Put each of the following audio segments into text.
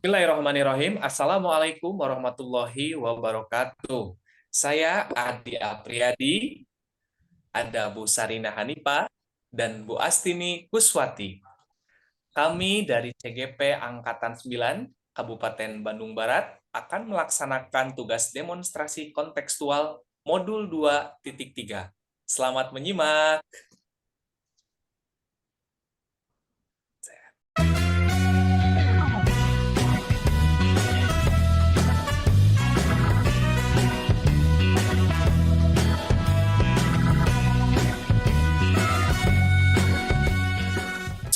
Bismillahirrahmanirrahim. Assalamualaikum warahmatullahi wabarakatuh. Saya Adi Apriyadi, ada Bu Sarina Hanifah, dan Bu Astini Kuswati. Kami dari CGP Angkatan 9, Kabupaten Bandung Barat, akan melaksanakan tugas demonstrasi kontekstual Modul 2.3. Selamat menyimak.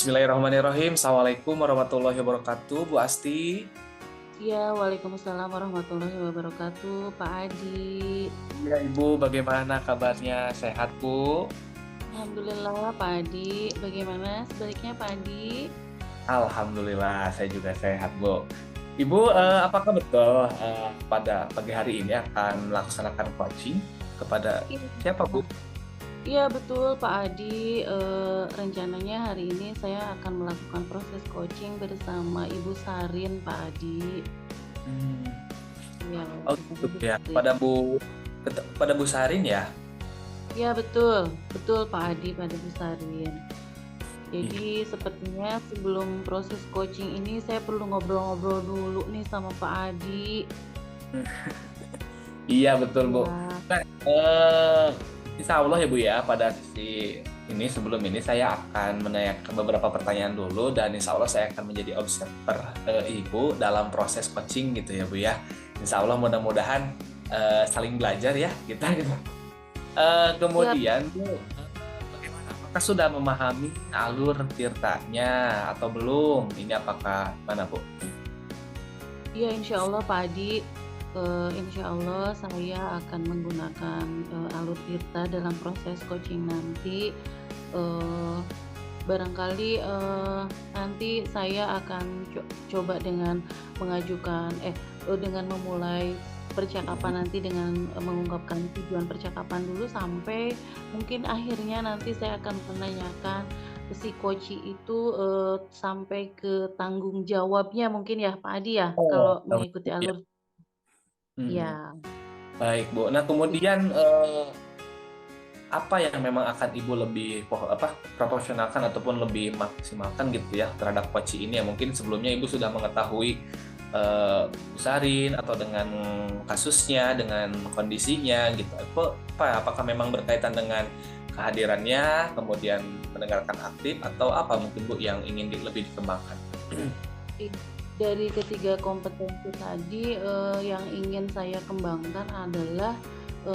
Bismillahirrahmanirrahim. Assalamualaikum warahmatullahi wabarakatuh. Bu Asti. Ya, Waalaikumsalam warahmatullahi wabarakatuh, Pak Adi. Ya, Ibu, bagaimana kabarnya? Sehat, Bu? Alhamdulillah, Pak Adi. Bagaimana sebaliknya, Pak Adi? Alhamdulillah, saya juga sehat, Bu. Ibu, apakah betul pada pagi hari ini akan melaksanakan coaching kepada Iya, siapa, Bu? iya, betul, Pak Adi. Rencananya hari ini saya akan melakukan proses coaching bersama Ibu Sarin, Pak Adi. Hmm, Iya, oh, dengan gitu Ibu ya. Sarin. Pada Bu Sarin ya? Iya, betul. Betul, Pak Adi, pada Ibu Sarin. Iya, Jadi sepertinya sebelum proses coaching ini saya perlu ngobrol-ngobrol dulu nih sama Pak Adi. iya, betul, Bu. Iya. Nah, insya Allah ya, Bu ya, pada sesi ini sebelum ini saya akan menanyakan beberapa pertanyaan dulu dan insya Allah saya akan menjadi observer Ibu dalam proses coaching gitu ya, Bu ya. Insya Allah mudah-mudahan saling belajar ya kita gitu. Siap. Kemudian Bu, bagaimana? Apakah sudah memahami alur tirtanya atau belum? Ini apakah mana, Bu? Iya, insya Allah Pak Adi, insya Allah saya akan menggunakan alur tirta dalam proses coaching nanti. Eh, Barangkali nanti saya akan coba dengan mengajukan, dengan memulai percakapan nanti dengan mengungkapkan tujuan percakapan dulu sampai mungkin akhirnya nanti saya akan menanyakan si coach itu, sampai ke tanggung jawabnya mungkin ya, Pak Adi ya, Oh, kalau mengikuti ya. alur Hmm, ya, baik, Bu. Nah, it kemudian apa yang memang akan Ibu lebih proporsionalkan ataupun lebih maksimalkan gitu ya terhadap coach ini ya mungkin sebelumnya Ibu sudah mengetahui usarin atau dengan kasusnya dengan kondisinya gitu apakah memang berkaitan dengan kehadirannya kemudian mendengarkan aktif atau apa mungkin Bu yang ingin lebih dikembangkan. it dari ketiga kompetensi tadi, yang ingin saya kembangkan adalah,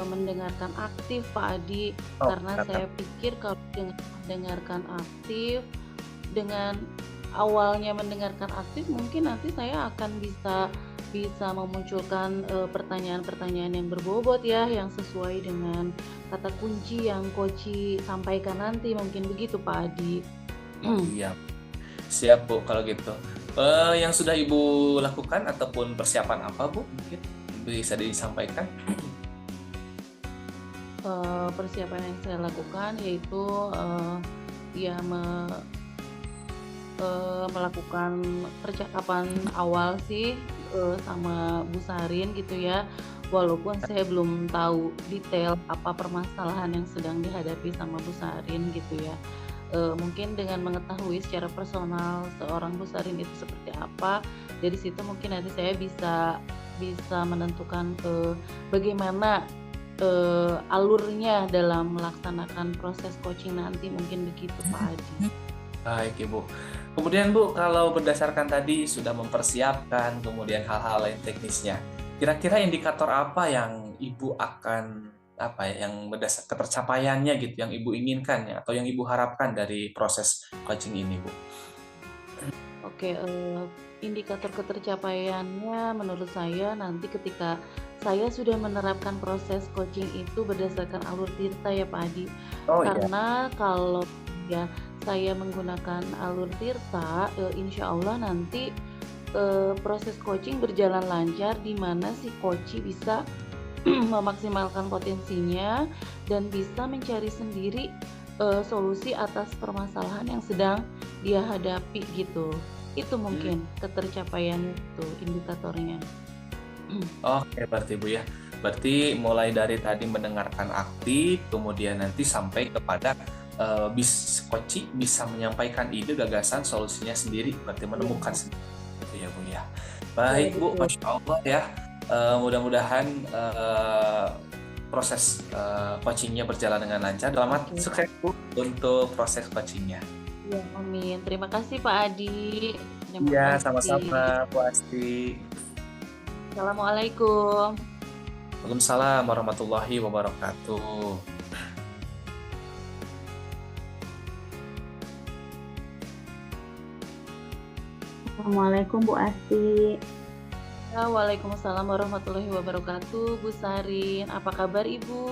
mendengarkan aktif, Pak Adi. Oh, Karena kata. saya pikir kalau dengan mendengarkan aktif, dengan awalnya mendengarkan aktif mungkin nanti saya akan bisa bisa memunculkan, pertanyaan-pertanyaan yang berbobot ya, yang sesuai dengan kata kunci yang Koci sampaikan nanti, mungkin begitu, Pak Adi. Iya, siap Bu kalau gitu. Yang sudah Ibu lakukan ataupun persiapan apa Bu? Mungkin bisa disampaikan. Persiapan yang saya lakukan yaitu, ya melakukan percakapan awal sih, sama Bu Sarin gitu ya, walaupun saya belum tahu detail apa permasalahan yang sedang dihadapi sama Bu Sarin gitu ya. Mungkin dengan mengetahui secara personal seorang Bu Sarin itu seperti apa, dari situ mungkin nanti saya bisa bisa menentukan, bagaimana, alurnya dalam melaksanakan proses coaching nanti, mungkin begitu Pak Adi. Baik Ibu. Kemudian Bu, kalau berdasarkan tadi sudah mempersiapkan, kemudian hal-hal lain teknisnya, kira-kira indikator apa yang Ibu akan apa ya, yang berdasar ketercapaiannya gitu, yang Ibu inginkan ya, atau yang Ibu harapkan dari proses coaching ini Bu? Oke, indikator ketercapaiannya menurut saya nanti ketika saya sudah menerapkan proses coaching itu berdasarkan alur tirta ya Pak Adi. Oh iya. Karena kalau ya saya menggunakan alur tirta, insya Allah nanti, proses coaching berjalan lancar di mana si coach bisa memaksimalkan potensinya dan bisa mencari sendiri, solusi atas permasalahan yang sedang dia hadapi gitu. Itu Hmm. mungkin ketercapaian itu indikatornya. Oke, berarti Bu ya. Berarti mulai dari tadi mendengarkan aktif, kemudian nanti sampai kepada koci bisa menyampaikan ide, gagasan, solusinya sendiri, berarti menemukan Iya, sendiri. Gitu ya Bu ya. iya Baik Bu, betul. Masya Allah ya. Mudah-mudahan proses coachingnya berjalan dengan lancar. Selamat Oke. sukses Bu untuk proses coachingnya. Iya, amin. Terima kasih Pak Adi. Terima Iya, sama-sama kasih. Bu Asti. Assalamualaikum. Waalaikumsalam warahmatullahi wabarakatuh. Assalamualaikum Bu Asti. Ya, Waalaikumsalam warahmatullahi wabarakatuh. Bu Sarin, apa kabar Ibu?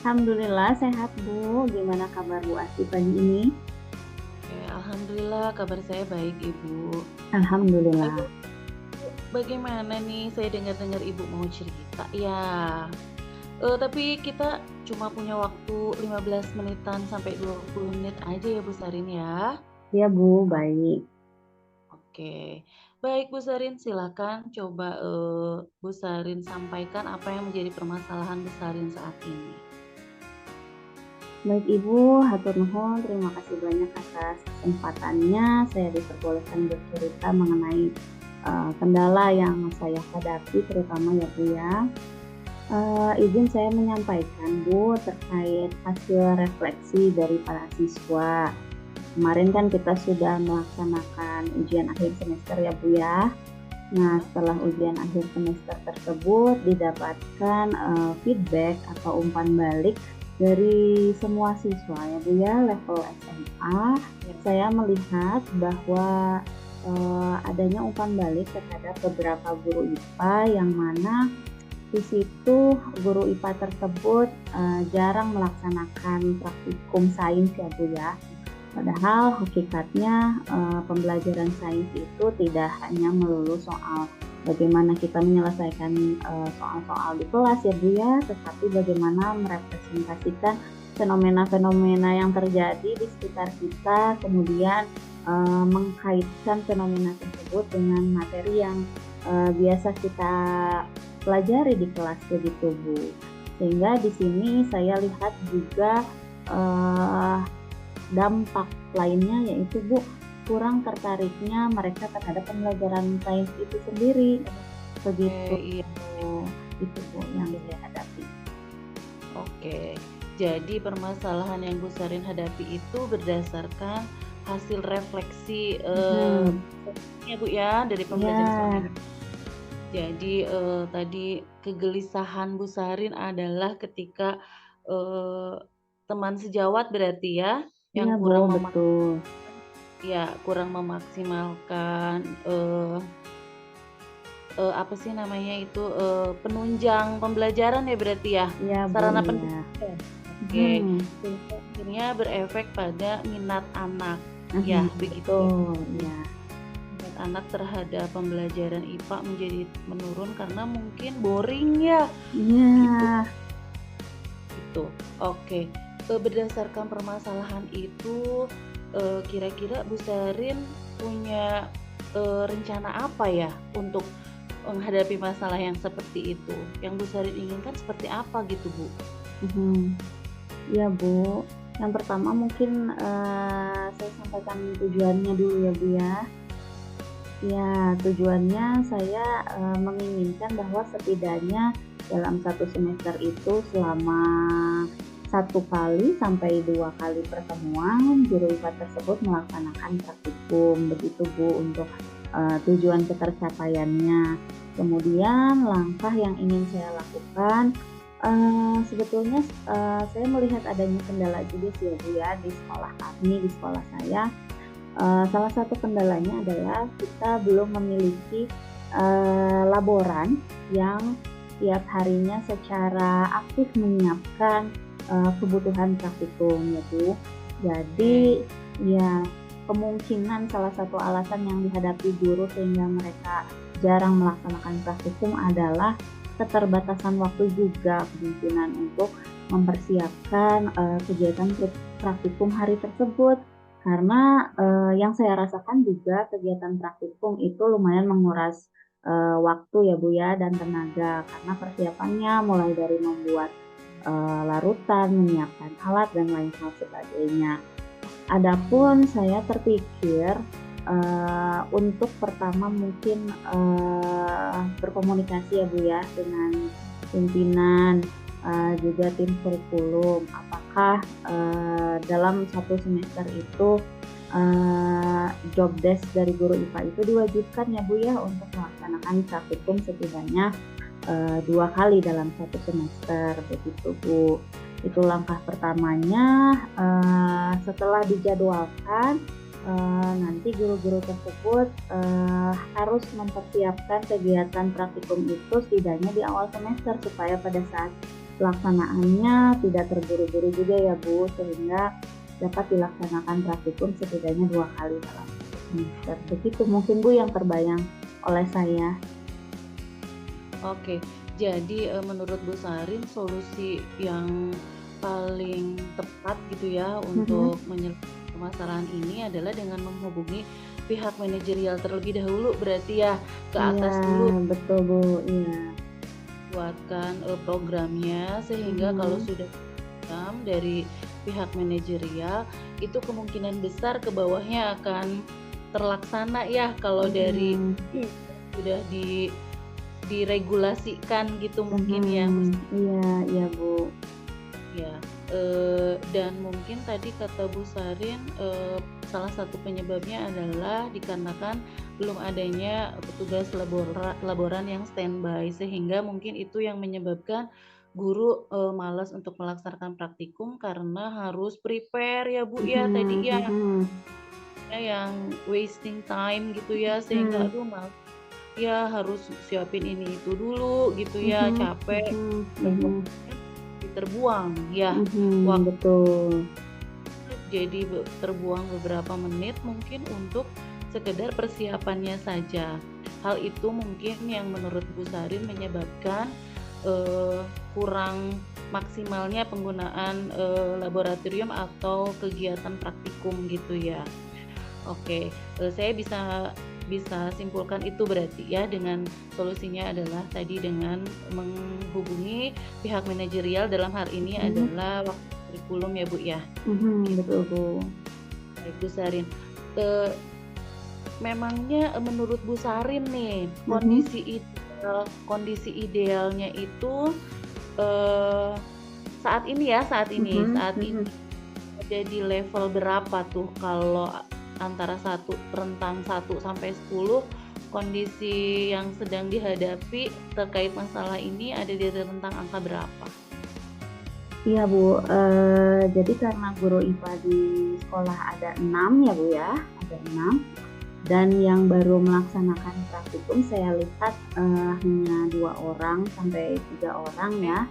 Alhamdulillah sehat Bu. Gimana kabar Bu Asti pagi ini? Alhamdulillah kabar saya baik Ibu. Alhamdulillah. Aduh, bagaimana nih? Saya dengar-dengar Ibu mau cerita. Ya, tapi kita cuma punya waktu 15 menitan sampai 20 menit aja ya Bu Sarin ya. Ya Bu, baik. Oke. Baik Bu Sarin, silakan coba Bu Sarin sampaikan apa yang menjadi permasalahan Bu Sarin saat ini. Baik Ibu, hatur nuhun. Terima kasih banyak atas kesempatannya. Saya diperbolehkan bercerita mengenai kendala yang saya hadapi, terutama ya Bu ya. Izin saya menyampaikan Bu terkait hasil refleksi dari para siswa. Kemarin kan kita sudah melaksanakan ujian akhir semester ya Bu ya. Nah, setelah ujian akhir semester tersebut didapatkan feedback atau umpan balik dari semua siswa ya Bu ya, level SMA. Ya. Saya melihat bahwa adanya umpan balik terhadap beberapa guru IPA yang mana di situ guru IPA tersebut jarang melaksanakan praktikum sains ya Bu ya. Padahal hakikatnya pembelajaran sains itu tidak hanya melulu soal bagaimana kita menyelesaikan soal-soal di kelas ya Bu ya, tetapi bagaimana merepresentasikan fenomena-fenomena yang terjadi di sekitar kita, kemudian mengkaitkan fenomena tersebut dengan materi yang biasa kita pelajari di kelas begitu Bu. Sehingga di sini saya lihat juga dampak lainnya yaitu Bu, kurang tertariknya mereka terhadap pembelajaran sains itu sendiri. Begitu Iya. itu Bu yang saya hadapi. Oke. Jadi permasalahan yang Bu Sarin hadapi itu berdasarkan hasil refleksi ya Bu ya dari pembelajaran Ya, selama ini. Jadi tadi kegelisahan Bu Sarin adalah ketika teman sejawat berarti ya iya yang Bu, kurang betul. kurang memaksimalkan apa sih namanya itu penunjang pembelajaran ya berarti ya Iya Bu, sarana iya. pendidikan. Oke, Mhm. sehingga akhirnya berefek pada minat anak ya begitu. Betul, ya. Minat anak terhadap pembelajaran IPA menjadi menurun karena mungkin boring ya. Iya, Gitu. Oke. Berdasarkan permasalahan itu, kira-kira Bu Sarin punya rencana apa ya untuk menghadapi masalah yang seperti itu? Yang Bu Sarin inginkan seperti apa gitu, Bu? mhm. Iya Bu. Yang pertama mungkin saya sampaikan tujuannya dulu ya Bu ya. Ya, tujuannya saya menginginkan bahwa setidaknya dalam satu semester itu selama 1 kali sampai 2 kali pertemuan, guru IPA tersebut melaksanakan praktikum, begitu Bu, untuk tujuan ketercapaiannya. Kemudian langkah yang ingin saya lakukan, sebetulnya saya melihat adanya kendala juga sih ya Bu ya, di sekolah kami, di sekolah saya. Salah satu kendalanya adalah kita belum memiliki laboran yang tiap harinya secara aktif menyiapkan kebutuhan praktikum ya Bu. Jadi ya kemungkinan salah satu alasan yang dihadapi guru sehingga mereka jarang melaksanakan praktikum adalah keterbatasan waktu juga kemungkinan untuk mempersiapkan kegiatan praktikum hari tersebut. Karena, yang saya rasakan juga kegiatan praktikum itu lumayan menguras, waktu ya, Bu, ya, dan tenaga karena persiapannya mulai dari membuat, larutan, menyiapkan alat, dan lain hal sebagainya. Adapun saya terpikir, untuk pertama mungkin, berkomunikasi ya, Bu, ya, dengan pimpinan, juga tim kurikulum. Apakah, dalam satu semester itu, job desk dari guru IPA itu diwajibkan ya, Bu, ya, untuk melaksanakan praktikum setidaknya, 2 kali dalam satu semester, begitu, Bu. Itu langkah pertamanya, setelah dijadwalkan, nanti guru-guru tersebut, harus mempersiapkan kegiatan praktikum itu setidaknya di awal semester supaya pada saat pelaksanaannya tidak terburu-buru juga ya, Bu, sehingga dapat dilaksanakan praktikum setidaknya 2 kali dalam satu semester. Begitu mungkin, Bu, yang terbayang oleh saya. Oke, jadi menurut Bu Sarin solusi yang paling tepat gitu ya untuk menyelesaikan permasalahan ini adalah dengan menghubungi pihak manajerial terlebih dahulu berarti ya ke atas Iya, dulu betul, Bu, iya. buatkan programnya sehingga kalau sudah program dari pihak manajerial itu kemungkinan besar ke bawahnya akan terlaksana ya kalau dari sudah diregulasikan gitu mungkin ya. Iya, iya, Bu. Ya, dan mungkin tadi kata Bu Sarin, salah satu penyebabnya adalah dikarenakan belum adanya petugas laboran yang standby, sehingga mungkin itu yang menyebabkan guru, malas untuk melaksanakan praktikum karena harus prepare ya, Bu, ya, tadi ya, yang wasting time gitu ya, sehingga aduh malas ya harus siapin ini itu dulu gitu ya, capek dan waktunya terbuang ya, waktu Betul. jadi terbuang beberapa menit mungkin untuk sekedar persiapannya saja. Hal itu mungkin yang menurut Bu Sarin menyebabkan kurang maksimalnya penggunaan laboratorium atau kegiatan praktikum gitu ya. Oke, saya bisa simpulkan itu berarti ya dengan solusinya adalah tadi dengan menghubungi pihak manajerial dalam hal ini adalah waktu kurikulum ya, Bu, ya? Betul, Bu. Baik, Bu Sarin. Memangnya menurut Bu Sarin nih kondisi idealnya itu saat ini ada di level berapa tuh kalau antara rentang 1 sampai 10 kondisi yang sedang dihadapi terkait masalah ini ada di rentang angka berapa? Iya, Bu, jadi karena guru IPA di sekolah ada 6 ya, Bu, ya, ada 6, dan yang baru melaksanakan praktikum saya lihat, hanya 2 orang sampai 3 orang ya,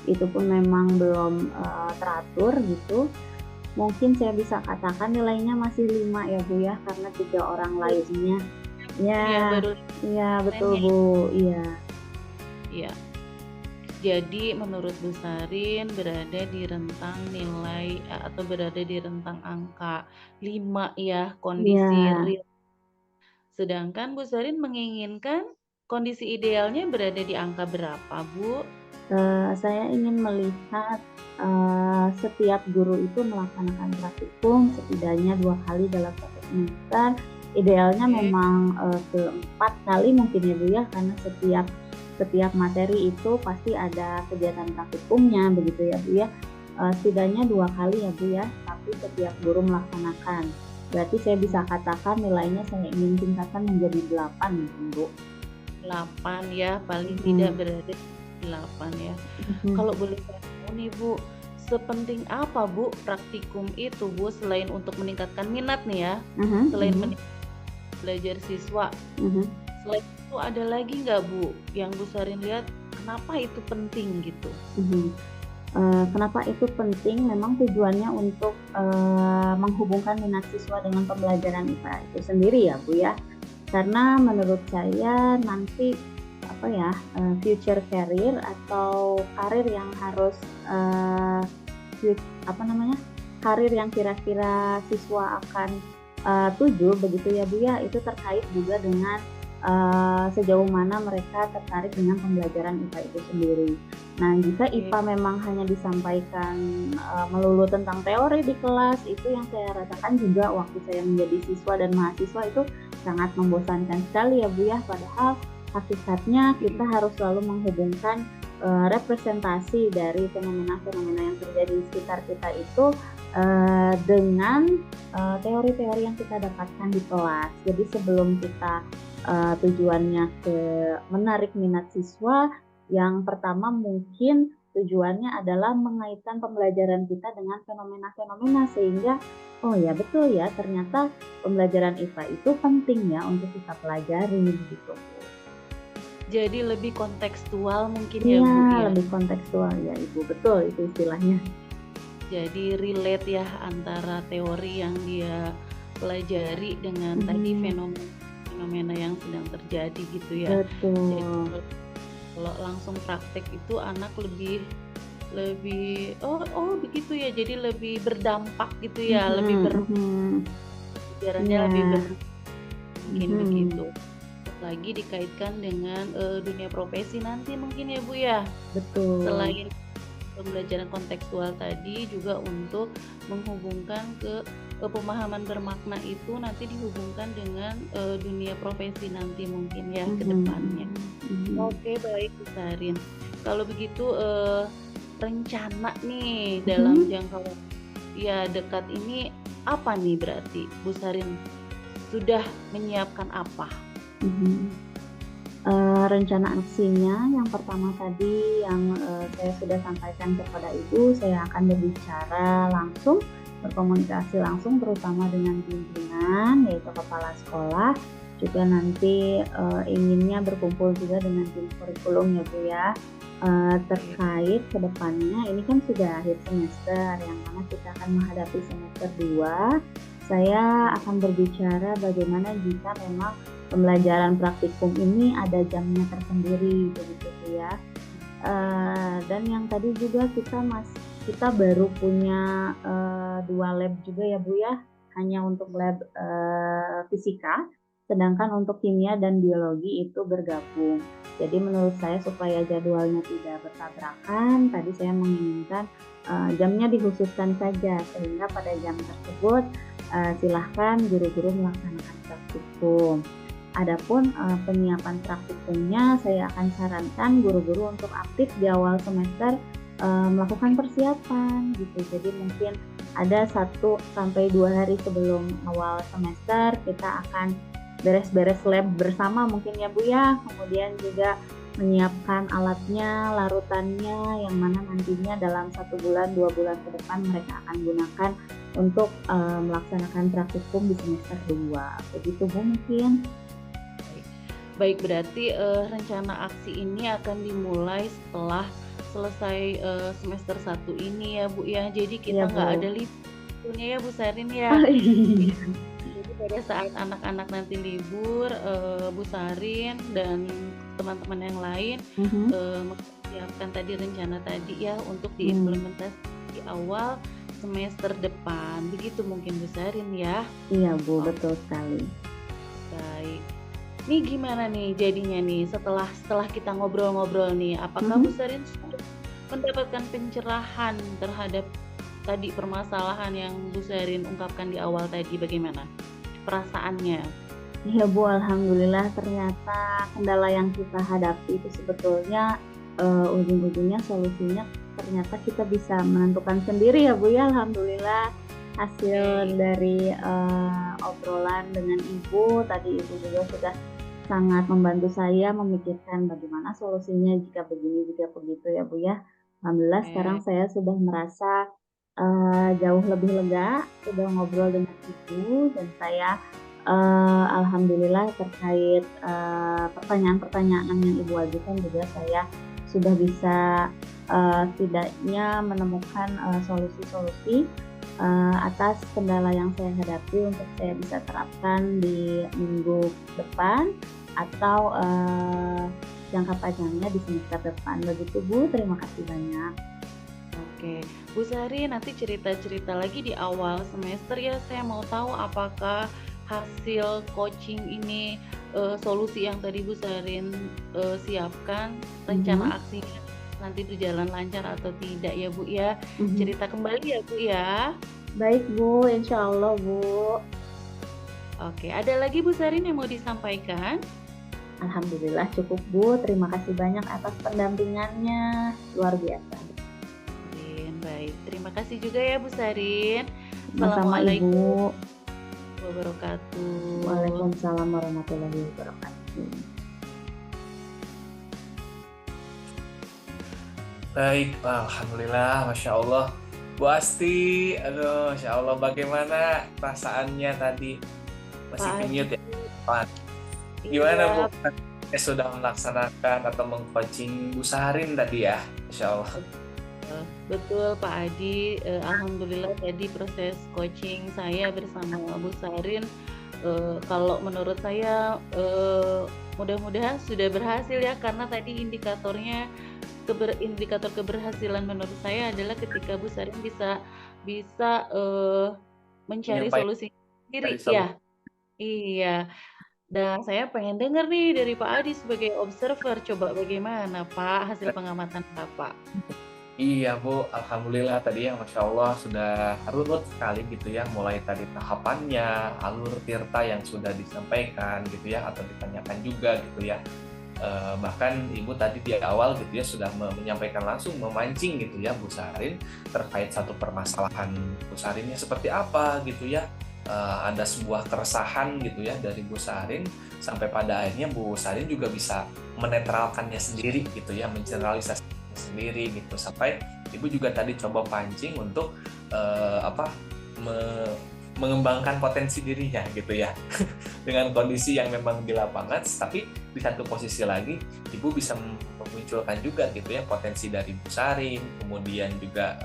itu pun memang belum, teratur gitu. Mungkin saya bisa katakan nilainya masih 5 ya, Bu, ya, karena 3 orang lainnya iya, betul, Bu, iya. Iya. Jadi menurut Bu Sarin berada di rentang nilai atau berada di rentang angka 5 ya kondisi real. Sedangkan Bu Sarin menginginkan kondisi idealnya berada di angka berapa, Bu? Saya ingin melihat, setiap guru itu melaksanakan praktikum setidaknya 2 kali dalam satu semester. Idealnya memang, ke 4 kali mungkin ya, Bu, ya, karena setiap materi itu pasti ada kegiatan praktikumnya begitu ya, Bu, ya. Setidaknya 2 kali ya, Bu, ya, tapi setiap guru melaksanakan. Berarti saya bisa katakan nilainya saya ingin tingkatkan menjadi 8 mungkin, Bu. 8 ya, paling tidak berada 8 ya. Kalau boleh tahu nih, Bu, sepenting apa, Bu, praktikum itu, Bu, selain untuk meningkatkan minat nih ya, selain belajar siswa, selain itu ada lagi nggak, Bu, yang Bu Sarin lihat kenapa itu penting gitu? Kenapa itu penting? Memang tujuannya untuk, menghubungkan minat siswa dengan pembelajaran IPA itu sendiri ya, Bu, ya. Karena menurut saya nanti future career atau karir yang harus karir yang kira-kira siswa akan tuju begitu ya Bu ya, itu terkait juga dengan sejauh mana mereka tertarik dengan pembelajaran IPA itu sendiri. Nah, jika Oke. IPA memang hanya disampaikan melulu tentang teori di kelas, itu yang saya rasakan juga waktu saya menjadi siswa dan mahasiswa itu sangat membosankan sekali ya Bu ya. Padahal hakikatnya kita harus selalu menghubungkan representasi dari fenomena-fenomena yang terjadi di sekitar kita itu dengan teori-teori yang kita dapatkan di kelas. Jadi sebelum kita tujuannya ke menarik minat siswa, yang pertama mungkin tujuannya adalah mengaitkan pembelajaran kita dengan fenomena-fenomena sehingga, oh ya betul ya ternyata pembelajaran IPA itu penting ya untuk kita pelajari gitu. Jadi lebih kontekstual mungkin ya Bu Iya, ya. lebih kontekstual ya Ibu, betul itu istilahnya. Jadi relate ya antara teori yang dia pelajari dengan tadi fenomena yang sedang terjadi gitu ya. Jadi Betul. kalau langsung praktek itu anak lebih lebih begitu ya. Jadi lebih berdampak gitu ya, lebih pelajarannya Iya. lebih mungkin begitu. Mhm. Lagi dikaitkan dengan dunia profesi nanti mungkin ya Bu ya. Betul. Selain pembelajaran kontekstual tadi juga untuk menghubungkan ke pemahaman bermakna itu nanti dihubungkan dengan dunia profesi nanti mungkin ya ke depannya. Oke, baik Bu Sarin. Kalau begitu rencana nih dalam jangka waktu ya dekat ini apa nih berarti Bu Sarin sudah menyiapkan apa? Rencana aksinya yang pertama tadi yang saya sudah sampaikan kepada Ibu, saya akan berbicara langsung, berkomunikasi langsung terutama dengan pimpinan yaitu kepala sekolah, juga nanti inginnya berkumpul juga dengan tim kurikulum ya Bu ya, terkait kedepannya ini kan sudah akhir semester yang mana kita akan menghadapi semester 2. Saya akan berbicara bagaimana jika memang pembelajaran praktikum ini ada jamnya tersendiri begitu ya. Dan yang tadi juga kita baru punya 2 lab juga ya Bu ya, hanya untuk lab fisika, sedangkan untuk kimia dan biologi itu bergabung. Jadi menurut saya supaya jadwalnya tidak bertabrakan, tadi saya menginginkan jamnya dikhususkan saja sehingga pada jam tersebut silahkan guru-guru melaksanakan praktikum. Adapun penyiapan praktikumnya saya akan sarankan guru-guru untuk aktif di awal semester melakukan persiapan gitu. Jadi mungkin ada 1 sampai 2 hari sebelum awal semester kita akan beres-beres lab bersama mungkin ya Bu ya. Kemudian juga menyiapkan alatnya, larutannya yang mana nantinya dalam 1 bulan, 2 bulan ke depan mereka akan gunakan untuk melaksanakan praktikum di semester 2. Begitu Bu mungkin. Baik, berarti rencana aksi ini akan dimulai setelah selesai semester 1 ini ya Bu ya. Jadi kita Iya, nggak Bu. ada liburnya ya Bu Sarin ya. Oh iya. Jadi pada saat anak-anak nanti libur, Bu Sarin dan teman-teman yang lain mempersiapkan tadi rencana tadi ya untuk diimplementasi di awal semester depan. Begitu mungkin Bu Sarin ya. Iya Bu, betul sekali. Baik. Nih gimana nih jadinya nih setelah kita ngobrol-ngobrol nih, apakah Bu Sarin sudah mendapatkan pencerahan terhadap tadi permasalahan yang Bu Sarin ungkapkan di awal tadi, bagaimana perasaannya? Iya Bu, alhamdulillah ternyata kendala yang kita hadapi itu sebetulnya ujung-ujungnya solusinya ternyata kita bisa menentukan sendiri ya Bu ya, alhamdulillah. Hasil dari obrolan dengan Ibu, tadi Ibu juga sudah sangat membantu saya memikirkan bagaimana solusinya jika begini, jika begitu ya Bu ya. Alhamdulillah sekarang saya sudah merasa jauh lebih lega, sudah ngobrol dengan Ibu dan saya alhamdulillah terkait pertanyaan-pertanyaan yang Ibu ajukan juga saya sudah bisa setidaknya menemukan solusi-solusi atas kendala yang saya hadapi untuk saya bisa terapkan di minggu depan atau jangka panjangnya di semester depan. Begitu Bu, terima kasih banyak. Oke, Oke, Bu Sari nanti cerita-cerita lagi di awal semester ya. Saya mau tahu apakah hasil coaching ini, solusi yang tadi Bu Sarin, siapkan, Mhm, rencana aksinya nanti berjalan lancar atau tidak ya Bu ya. mhm. Cerita kembali ya Bu ya. Baik Bu, insya Allah Bu. Oke, ada lagi Bu Sarin yang mau disampaikan? Alhamdulillah cukup Bu, terima kasih banyak atas pendampingannya, luar biasa. Baik. Terima kasih juga ya Bu Sarin. Sama-sama Ibu. Assalamualaikum warahmatullahi wabarakatuh. Waalaikumsalam warahmatullahi wabarakatuh. Baik, alhamdulillah, masya Allah. Bu Asti, aduh, masya Allah, bagaimana perasaannya tadi? Masih Pak di Adi, mute ya, Pak? Gimana Bu? iya Saya sudah melaksanakan atau mengcoaching Bu Sarin tadi ya, masya Allah. betul Pak Adi. Alhamdulillah tadi proses coaching saya bersama Bu Sarin, kalau menurut saya mudah-mudahan sudah berhasil ya karena tadi indikatornya indikator keberhasilan menurut saya adalah ketika Bu Sarin bisa bisa mencari Menyampaikan solusi dari sendiri solusi. ya. Iya. Dan saya pengen dengar nih dari Pak Adi sebagai observer, coba bagaimana Pak hasil pengamatan Bapak? Iya Bu, alhamdulillah tadi ya Masya Allah sudah runut sekali gitu ya, mulai tadi tahapannya, alur tirta yang sudah disampaikan gitu ya, atau ditanyakan juga gitu ya. Bahkan Ibu tadi di awal gitu ya sudah menyampaikan langsung, memancing gitu ya Bu Sarin terkait satu permasalahan Bu Sarinnya seperti apa gitu ya. Ada sebuah keresahan gitu ya dari Bu Sarin, sampai pada akhirnya Bu Sarin juga bisa menetralkannya sendiri gitu ya, mengeneralisasikannya sendiri gitu, sampai Ibu juga tadi coba pancing untuk apa mengembangkan potensi dirinya gitu ya dengan kondisi yang memang di lapangan, tapi di satu posisi lagi Ibu bisa memunculkan juga gitu ya potensi dari Bu Sarin, kemudian juga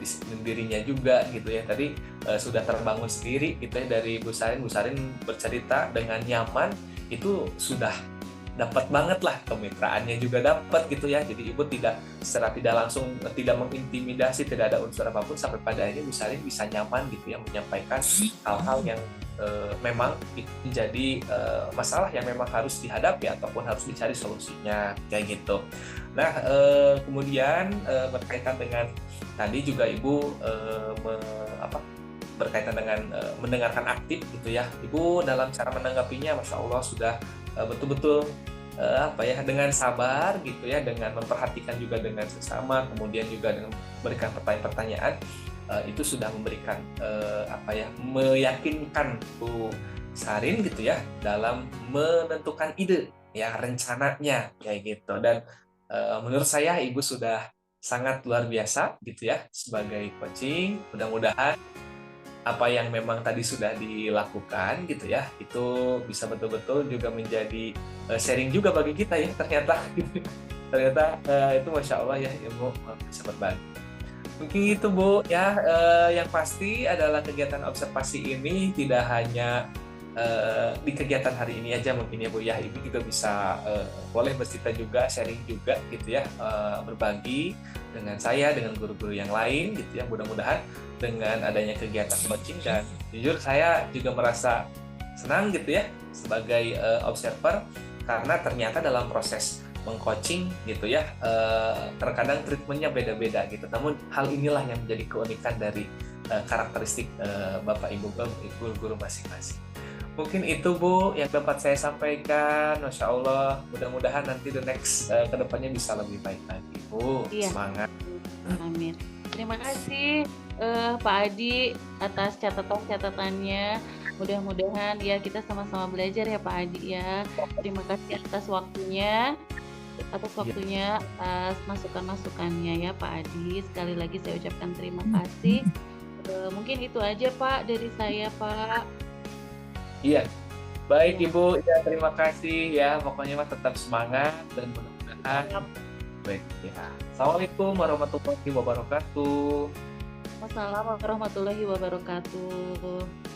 disiplin dirinya juga gitu ya. Tadi sudah terbangun sendiri gitu ya dari Bu Sarin. Bu Sarin bercerita dengan nyaman, itu sudah dapat banget lah, kemitraannya juga dapat gitu ya. Jadi Ibu secara tidak langsung, tidak mengintimidasi, tidak ada unsur apapun, sampai pada akhirnya Bu Sarin bisa nyaman gitu ya menyampaikan hal-hal yang memang menjadi masalah yang memang harus dihadapi ataupun harus dicari solusinya kayak gitu. Nah, kemudian berkaitan dengan tadi juga Ibu berkaitan dengan mendengarkan aktif gitu ya. Ibu dalam cara menanggapinya Masya Allah sudah betul-betul dengan sabar gitu ya, dengan memperhatikan juga dengan sesama, kemudian juga dengan memberikan pertanyaan-pertanyaan, itu sudah memberikan meyakinkan Bu Sarin gitu ya dalam menentukan ide ya, rencananya kayak gitu. Dan menurut saya Ibu sudah sangat luar biasa gitu ya sebagai coaching. Mudah-mudahan apa yang memang tadi sudah dilakukan gitu ya, itu bisa betul-betul juga menjadi sharing juga bagi kita ya ternyata gitu. Ternyata itu Masya Allah ya ilmu bisa berbagi. Mungkin itu Bu ya, yang pasti adalah kegiatan observasi ini tidak hanya di kegiatan hari ini aja mungkin ya Bu ya. Ibu juga bisa boleh bercerita juga, sharing juga gitu ya, berbagi dengan saya, dengan guru-guru yang lain gitu ya. Mudah-mudahan dengan adanya kegiatan coaching, dan jujur saya juga merasa senang gitu ya sebagai observer, karena ternyata dalam proses mengcoaching gitu ya, terkadang treatmentnya beda-beda gitu. Namun hal inilah yang menjadi keunikan dari karakteristik Bapak Ibu guru-guru masing-masing. Mungkin itu Bu yang dapat saya sampaikan. Masya Allah, mudah-mudahan nanti the next kedepannya bisa lebih baik lagi Bu. Iya, Semangat. amin. Terima kasih Pak Adi atas catatan-catatannya. Mudah-mudahan ya kita sama-sama belajar ya Pak Adi ya. Terima kasih atas Ya, waktunya, atas masukan-masukannya ya Pak Adi. Sekali lagi saya ucapkan terima kasih. Mungkin itu aja Pak dari saya Pak. iya. Baik Ya, Ibu, ya terima kasih ya. Pokoknya mah tetap semangat dan mudah-mudahan siap. baik ya. Assalamualaikum warahmatullahi wabarakatuh. Wassalamualaikum warahmatullahi wabarakatuh.